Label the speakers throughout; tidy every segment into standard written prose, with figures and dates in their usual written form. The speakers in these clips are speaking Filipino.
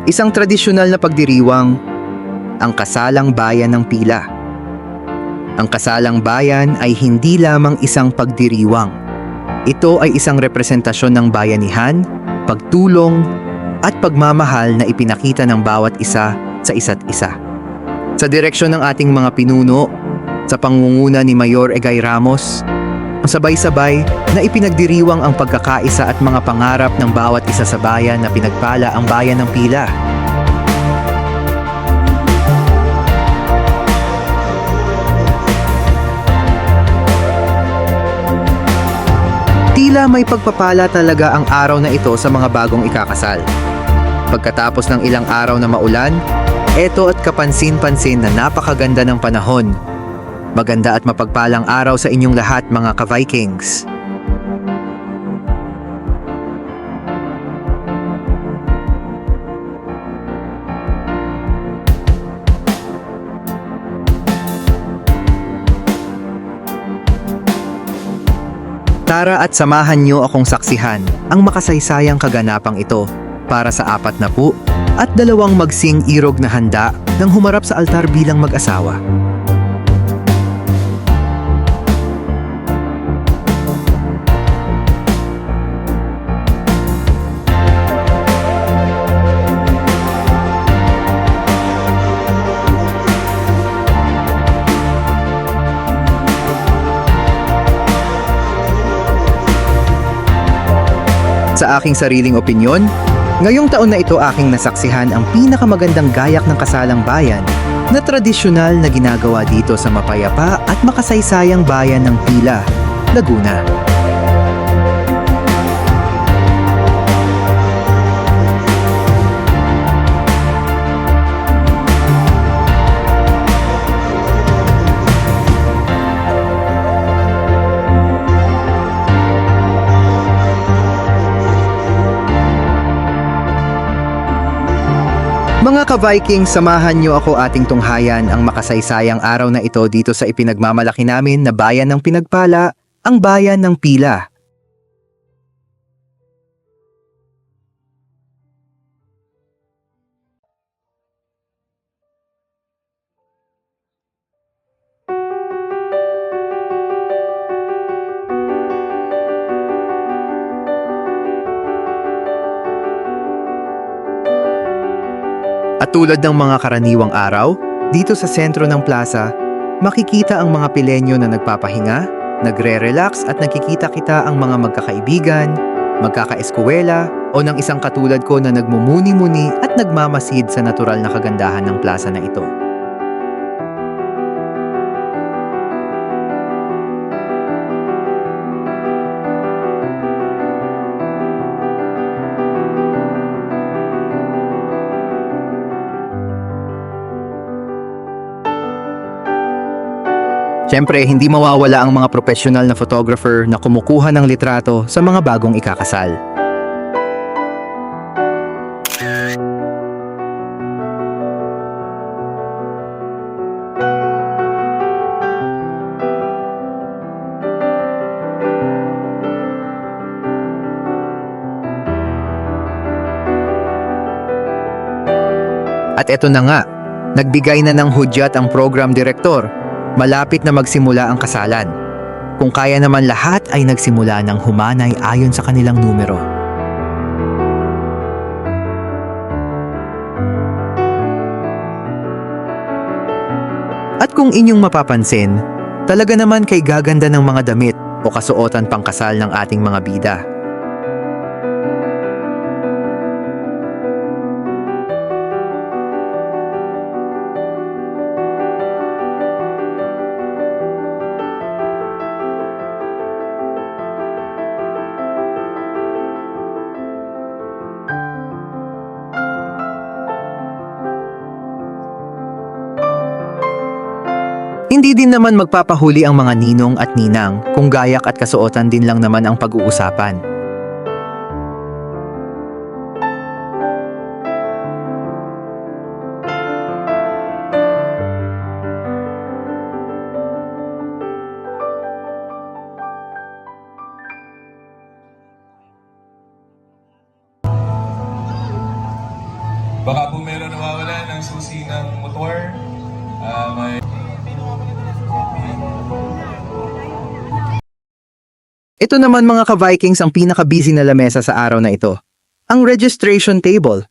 Speaker 1: Isang tradisyonal na pagdiriwang, ang Kasalang Bayan ng Pila. Ang Kasalang Bayan ay hindi lamang isang pagdiriwang. Ito ay isang representasyon ng bayanihan, pagtulong, at pagmamahal na ipinakita ng bawat isa sa isa't isa. Sa direksyon ng ating mga pinuno, sa pangunguna ni Mayor Egay Ramos, sabay-sabay na ipinagdiriwang ang pagkakaisa at mga pangarap ng bawat isa sa bayan na pinagpala ang bayan ng Pila. Tila may pagpapala talaga ang araw na ito sa mga bagong ikakasal. Pagkatapos ng ilang araw na maulan, eto at kapansin-pansin na napakaganda ng panahon. Maganda at mapagpalang araw sa inyong lahat, mga ka-Vikings. Tara at samahan niyo akong saksihan ang makasaysayang kaganapang ito para sa 40 at 2 magsing irog na handa nang humarap sa altar bilang mag-asawa. Sa aking sariling opinyon, ngayong taon na ito aking nasaksihan ang pinakamagandang gayak ng Kasalang Bayan na tradisyonal na ginagawa dito sa mapayapa at makasaysayang bayan ng Pila, Laguna. Mga ka-Viking, samahan niyo ako ating tunghayan ang makasaysayang araw na ito dito sa ipinagmamalaki namin na bayan ng pinagpala, ang bayan ng Pila. At tulad ng mga karaniwang araw, dito sa sentro ng plaza, makikita ang mga Pilenyo na nagpapahinga, nagre-relax at nakikita-kita ang mga magkakaibigan, magkakaeskwela o ng isang katulad ko na nagmumuni-muni at nagmamasid sa natural na kagandahan ng plaza na ito. Siyempre, hindi mawawala ang mga profesional na photographer na kumukuha ng litrato sa mga bagong ikakasal. At eto na nga, nagbigay na ng hudyat ang program director. Malapit na magsimula ang kasalan. Kung kaya naman lahat ay nagsimula ng humanay ayon sa kanilang numero. At kung inyong mapapansin, talaga naman kay gaganda ng mga damit o kasuotan pangkasal ng ating mga bida. Hindi din naman magpapahuli ang mga ninong at ninang kung gayak at kasuotan din lang naman ang pag-uusapan.
Speaker 2: Baka po meron nawawala ng susi ng motor. May
Speaker 1: Ito naman mga ka-Vikings ang pinaka-busy na lamesa sa araw na ito. Ang registration table.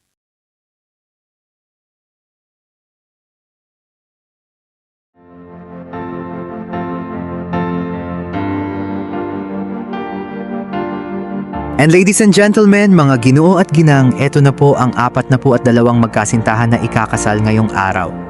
Speaker 1: And ladies and gentlemen, mga ginoo at ginang, eto na po ang 42 magkasintahan na ikakasal ngayong araw.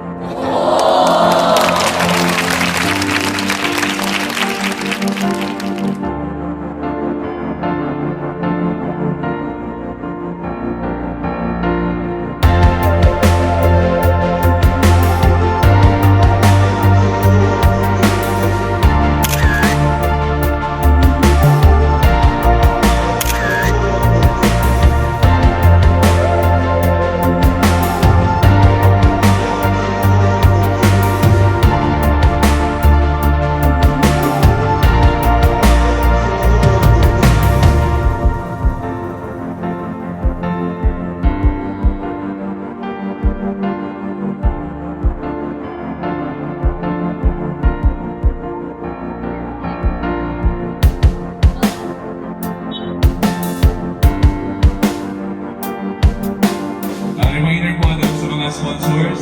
Speaker 2: reminder po sa mga sponsors.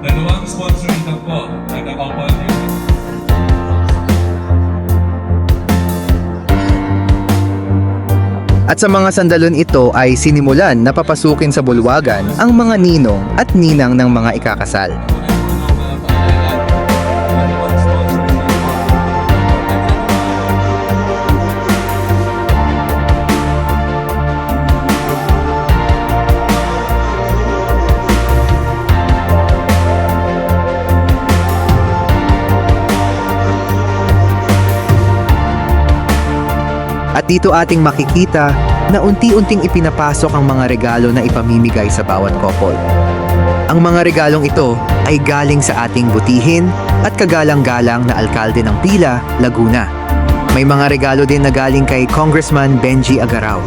Speaker 2: Dalawang sponsor ito po. Nagkakapal niyo.
Speaker 1: At sa mga sandalon ito ay sinimulan na papasukin sa bulwagan ang mga ninong at ninang ng mga ikakasal. At dito ating makikita na unti-unting ipinapasok ang mga regalo na ipamimigay sa bawat couple. Ang mga regalong ito ay galing sa ating butihin at kagalang-galang na alkalde ng Pila, Laguna. May mga regalo din na galing kay Congressman Benji Agaraw.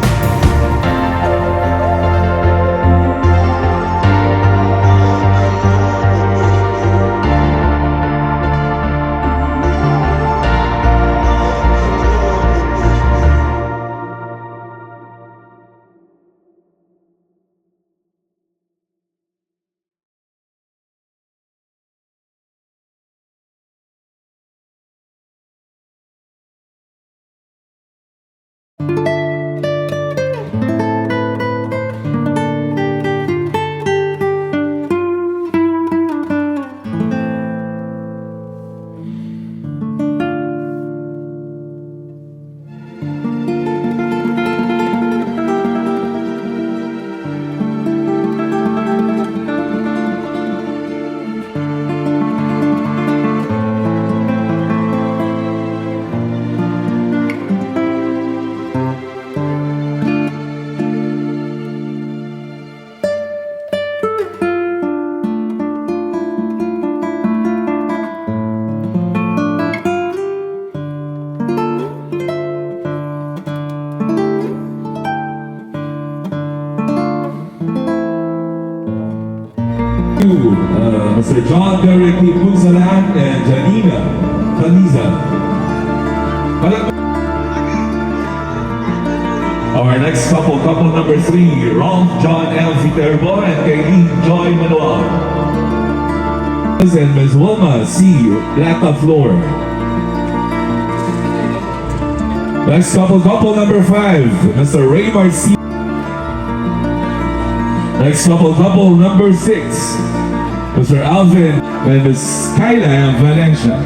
Speaker 2: Mr. John Derek T. Punsalan and Janina Taniza. Our next couple number 3, Rolf John L. Viterbo and Kayleen Joy Manuel. And Ms. Wilma C. Lata Flor. Next couple number 5, Mr. Raymar C. Next couple number 6, Mr. Alvin and Ms. Kyla Valencia.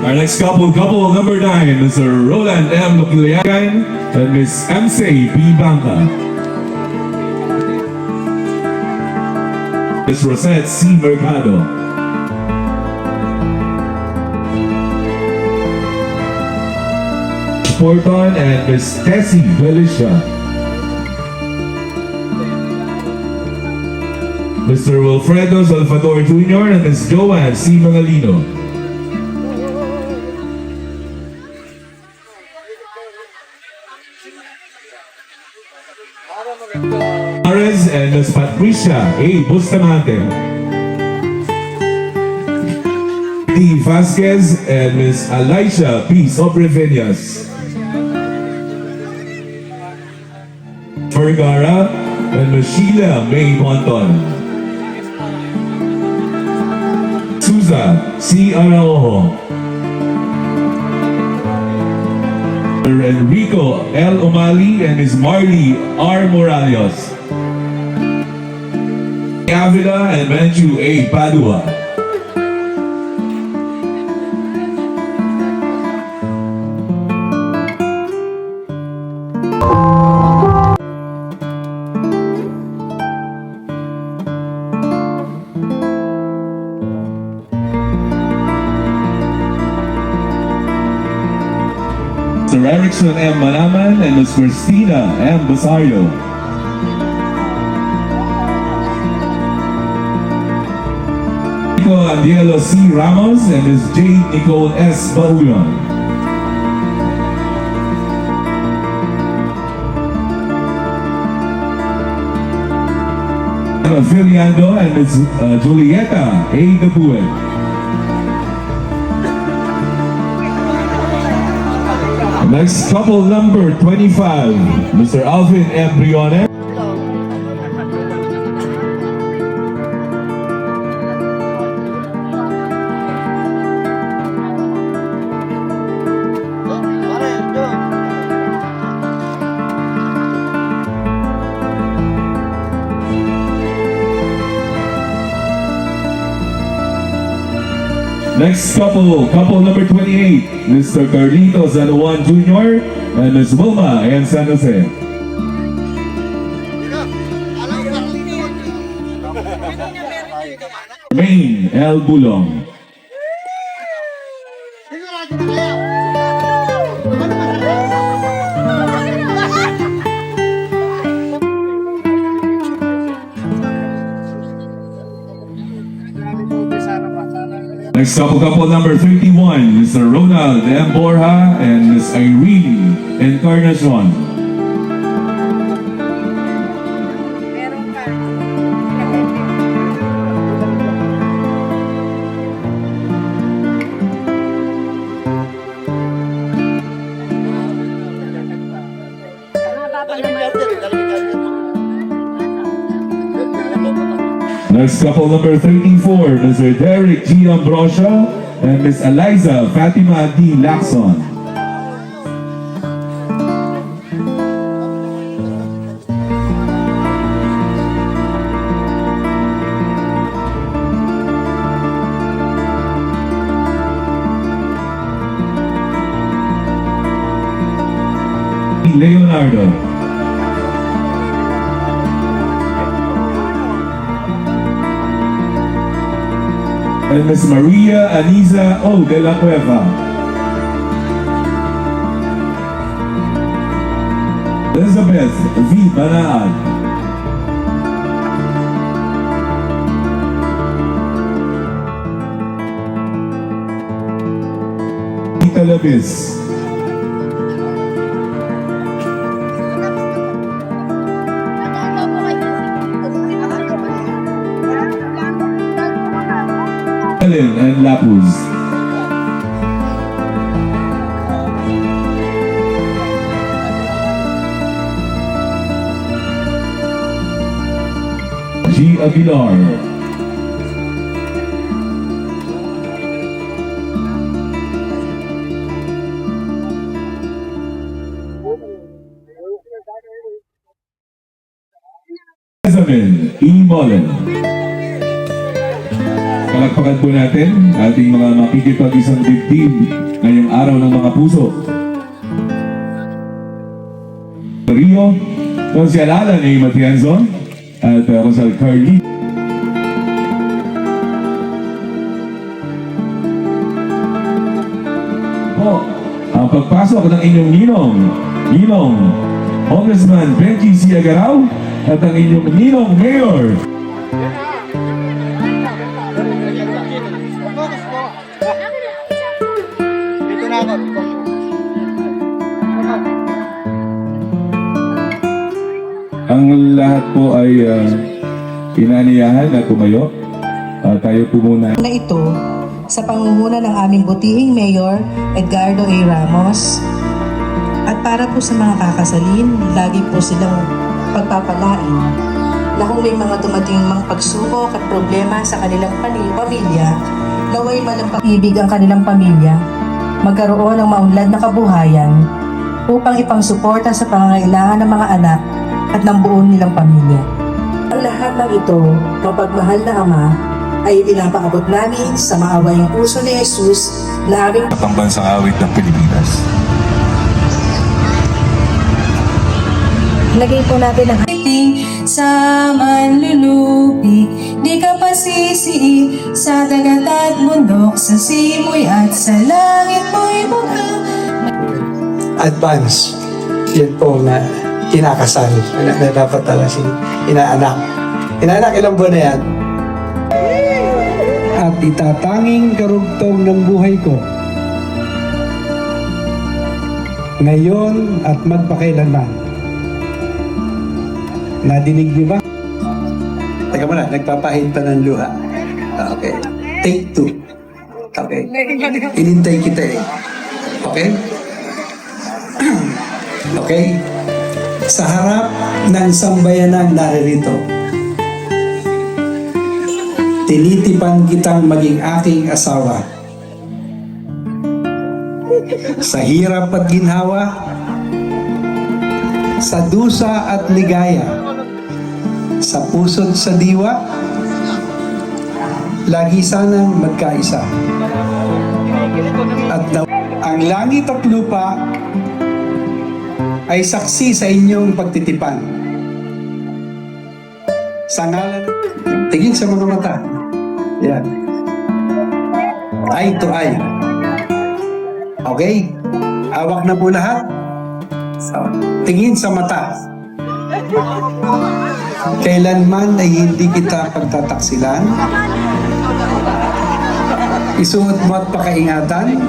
Speaker 2: Our next couple number 9, Mr. Roland M. Nucleagan and Ms. MC B. Banca. Ms. Rosette C. Mercado. Porton and Ms. Tessie Belisha. Mr. Wilfredo Salvador Jr. and Ms. Joanne C. Mangalino. Ares and Ms. Patricia A. Bustamante. D. Vasquez and Ms. Elisha P. Sobrevenas. Vergara and Ms. Sheila May Monton. Suza C. Araujo. Enrico L. Umali and Ms. Marley R. Morales. Avila and Manju A. Padua. Sir Erickson M. Manaman and Ms. Christina M. Basario. Nico Andielo C. Ramos and Ms. Jade Nicole S. Bauyon. Emma Filiando and Ms. Julieta A. Dabue. Next couple number 25, Mr. Alvin M. Briones. Next couple number 28, Mr. Carlitos Zanuan Jr. and Ms. Wilma and San Jose. Maine L. Bulong. Next couple number 31, Mr. Ronald M. Borja and Ms. Irene Encarnacion. Next couple number 34, Mr. Derek G. Ambrosio and Ms. Eliza Fatima D. Lacson. Leonardo. And Ms. Maria Aniza O. de la Cueva. Elizabeth V. Banaan. Tita Labis. Helen and Lapuz. G. Aguilar. Ezamin E. Mullen. Palakpakan po natin ating mga makikipag-isang dibdib ngayong araw ng mga puso. Rio, Consial Alan A. Matianzon at Rosal Carly. Po, ang pagpasok ng inyong ninong, Congressman Benji C. Agaraw at ang inyong ninong Mayor. Ang Ang lahat po ay inaaniyahan na tumayo. Tayo po muna.
Speaker 3: Na ito sa pangunguna ng aming butihing Mayor Edgardo A. Ramos. At para po sa mga kakasalin, lagi po silang pagpapalain na kung may mga dumating mga pagsubok at problema sa kanilang pamilya, naway malampag-ibig ang kanilang pamilya, magkaroon ng maunlad na kabuhayan upang ipangsuporta sa pangangailangan ng mga anak at ng buo nilang pamilya. Ang lahat ng ito, mapagmahal na Ama, ay pinapaabot namin sa maawayang puso ni Jesus na aming
Speaker 2: At ang bansang awit ng Pilipinas.
Speaker 3: lagay po natin ang
Speaker 4: sa manlulupi, di ka pasisi sa dagat at bundok, sa simoy at sa langit mo'y bugha.
Speaker 5: Advance. Yun po na kinakasal. Na dapat talaga inaanak. Inaanak, ilang buwan na yan? At itatanging karugtong ng buhay ko. Ngayon at magpakailanman. Nadinig niyo ba? Teka muna, nagpapahid pa ng luha. Okay. Take 2. Okay. Inintay kita eh. Okay? Okay? Sa harap ng sambayanan naririto, tinitipan kitang maging aking asawa. Sa hirap at ginhawa, sa dusa at ligaya, sa puso't sa diwa, lagi sanang magkaisa. At ang langit at lupa ay saksi sa inyong pagtitipan. Sa ngalan, tingin sa mga mata. Yan. Eye to eye. Okay? Hawak na po lahat. Tingin sa mata. Kailanman ay hindi kita pagtataksilan. Isuot mo at pakaingatan.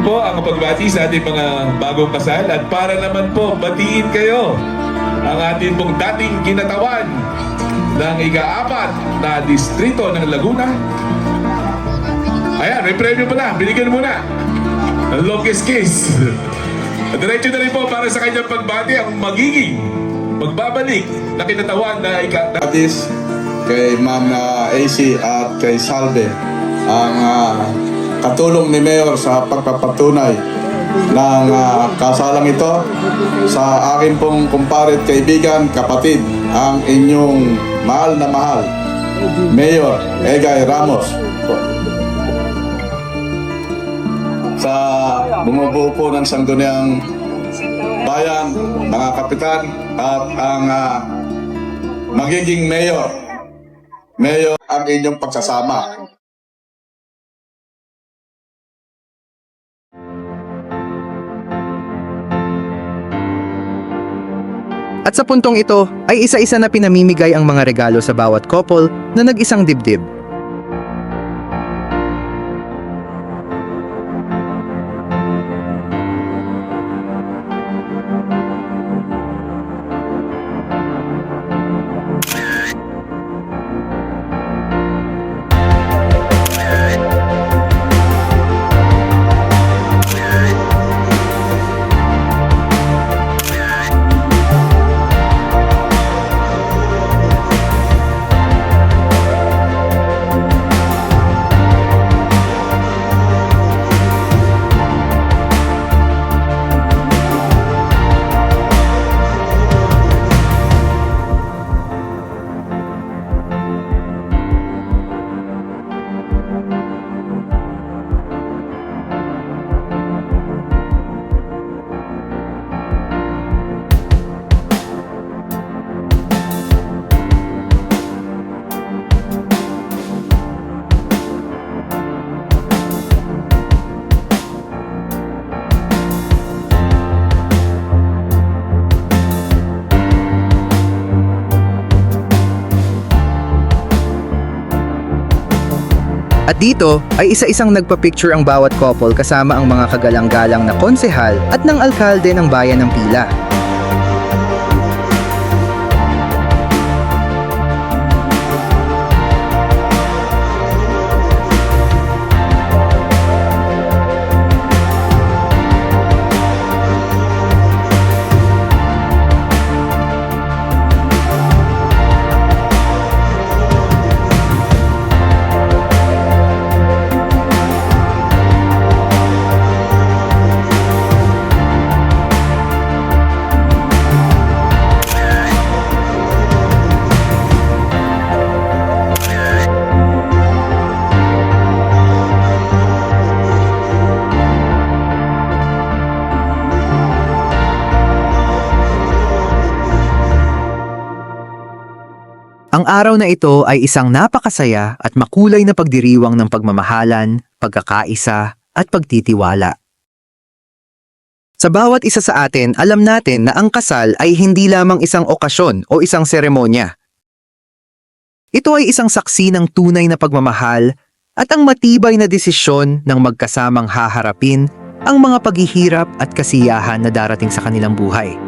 Speaker 2: Po ang pagbati sa ating mga bagong kasal at para naman po batiin kayo ang ating pong dating kinatawan ng ika-4 na distrito ng Laguna. Ayan, may premyo pala. Binigyan muna. Ang longest kiss. Diretso na rin po para sa kanyang pagbati ang magiging magbabalik na kinatawan na
Speaker 6: Atis kay Ma'am AC at kay Salve ang katulong ni Mayor sa pagpapatunay ng kasalang ito sa akin pong kumparet, kaibigan, kapatid, ang inyong mahal na mahal, Mayor Egay Ramos. Sa bumubuo po ng Sangguniang Bayan, mga kapitan, at ang magiging mayor ang inyong pagsasama.
Speaker 1: At sa puntong ito ay isa-isa na pinamimigay ang mga regalo sa bawat couple na nag-isang dibdib. At dito ay isa-isang nagpa-picture ang bawat couple kasama ang mga kagalang-galang na konsehal at ng alkalde ng bayan ng Pila. Ang araw na ito ay isang napakasaya at makulay na pagdiriwang ng pagmamahalan, pagkakaisa, at pagtitiwala. Sa bawat isa sa atin, alam natin na ang kasal ay hindi lamang isang okasyon o isang seremonya. Ito ay isang saksi ng tunay na pagmamahal at ang matibay na desisyon ng magkasamang haharapin ang mga paghihirap at kasiyahan na darating sa kanilang buhay.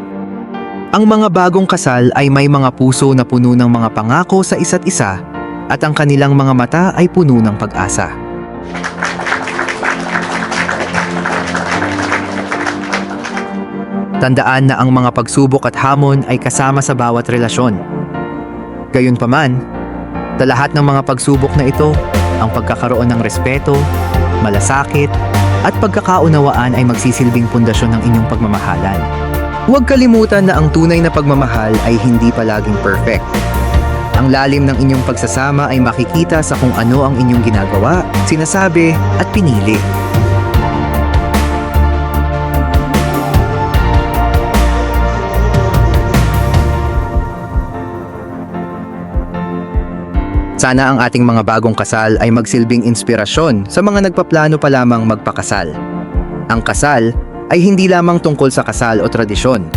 Speaker 1: Ang mga bagong kasal ay may mga puso na puno ng mga pangako sa isa't isa at ang kanilang mga mata ay puno ng pag-asa. Tandaan na ang mga pagsubok at hamon ay kasama sa bawat relasyon. Gayunpaman, sa lahat ng mga pagsubok na ito, ang pagkakaroon ng respeto, malasakit, at pagkakaunawaan ay magsisilbing pundasyon ng inyong pagmamahalan. Huwag kalimutan na ang tunay na pagmamahal ay hindi palaging perfect. Ang lalim ng inyong pagsasama ay makikita sa kung ano ang inyong ginagawa, sinasabi at pinili. Sana ang ating mga bagong kasal ay magsilbing inspirasyon sa mga nagpaplano pa lamang magpakasal. Ang kasal ay hindi lamang tungkol sa kasal o tradisyon.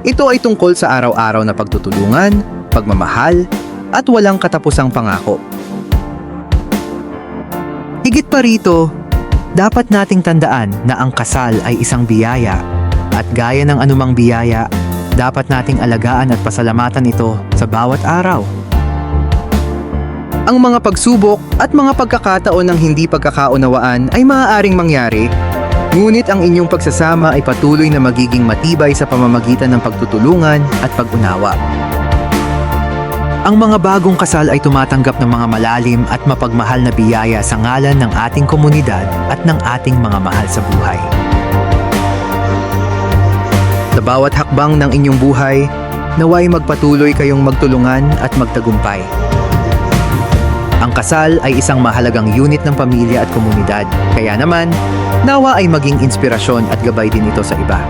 Speaker 1: Ito ay tungkol sa araw-araw na pagtutulungan, pagmamahal, at walang katapusang pangako. Higit pa rito, dapat nating tandaan na ang kasal ay isang biyaya at gaya ng anumang biyaya, dapat nating alagaan at pasalamatan ito sa bawat araw. Ang mga pagsubok at mga pagkakataon ng hindi pagkakaunawaan ay maaaring mangyari. Ngunit ang inyong pagsasama ay patuloy na magiging matibay sa pamamagitan ng pagtutulungan at pag-unawa. Ang mga bagong kasal ay tumatanggap ng mga malalim at mapagmahal na biyaya sa ngalan ng ating komunidad at ng ating mga mahal sa buhay. Sa bawat hakbang ng inyong buhay, naway magpatuloy kayong magtulungan at magtagumpay. Ang kasal ay isang mahalagang unit ng pamilya at komunidad, kaya naman, nawa ay maging inspirasyon at gabay din ito sa iba.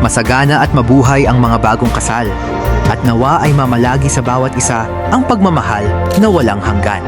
Speaker 1: Masagana at mabuhay ang mga bagong kasal, at nawa ay mamalagi sa bawat isa ang pagmamahal na walang hanggan.